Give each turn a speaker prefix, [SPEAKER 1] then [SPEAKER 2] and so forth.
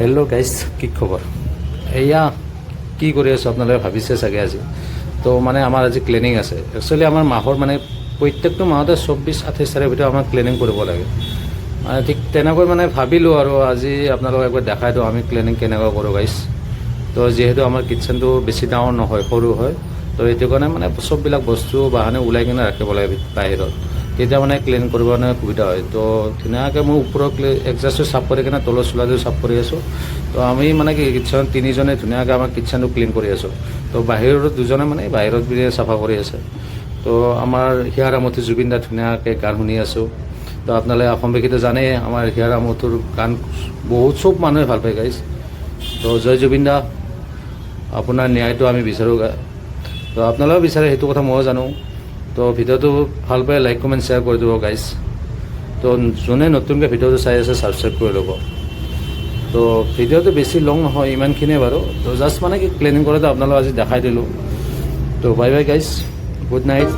[SPEAKER 1] Hello' guys, কি খবৰ? এয়া কি কৰি আছোঁ আপোনালোকে ভাবিছে চাগে আজি। তো মানে আমাৰ আজি ক্লিনিং আছে। একচুৱেলি আমাৰ মাহৰ মানে প্ৰত্যেকটো মাহতে 24-28 তাৰিখৰ ভিতৰত আমাৰ ক্লিনিং কৰিব লাগে। মানে ঠিক তেনেকৈ মানে ভাবিলোঁ আৰু আজি আপোনালোকক একবাৰ দেখাই দিওঁ আমি ক্লিনিং কেনেকৈ কৰোঁ গাইজ। তো যিহেতু আমাৰ কিটচেনটো বেছি ডাঙৰ নহয়, সৰু হয়, তো সেইটো কাৰণে মানে চববিলাক বস্তু বাহানি ওলাই কিনে ৰাখিব লাগে বাহিৰত, তেতিয়া মানে ক্লিন কৰিব কাৰণে সুবিধা হয়। তো ধুনীয়াকৈ মই ওপৰত একজাষ্টটো চাফ কৰি কিনে তলৰ চোলাটো চাফ কৰি আছোঁ। তো আমি মানে কি কিটচেন তিনিজনে ধুনীয়াকৈ আমাৰ কিটচেনটো ক্লিন কৰি আছোঁ। তো বাহিৰত দুজনে মানে বাহিৰত পিনে চাফা কৰি আছে। তো আমাৰ হিয়াৰ আমঠু জুবিন দা ধুনীয়াকৈ গান শুনি আছোঁ। তো আপোনালোকে অসমবাসীতো জানেই আমাৰ হিয়াৰ আমঠুৰ গান বহুত চব মানুহে ভাল পায় গাইজ। তো জয় জুবিন দা, আপোনাৰ ন্যায়টো আমি বিচাৰোঁ। তো আপোনালোকেও বিচাৰে সেইটো কথা ময়ো জানো। তো ভিডিঅ'টো ভাল পাই লাইক কমেণ্ট শ্বেয়াৰ কৰি দিব গাইজ। তো যোনে নতুনকৈ ভিডিঅ'টো চাই আছে ছাবস্ক্ৰাইব কৰি ল'ব। তো ভিডিঅ'টো বেছি লং নহয়, ইমানখিনিয়ে বাৰু। তো জাষ্ট মানে কি ক্লিনিং কৰোঁতে আপোনালোকক আজি দেখাই দিলোঁ। তো bye bye guys, good night.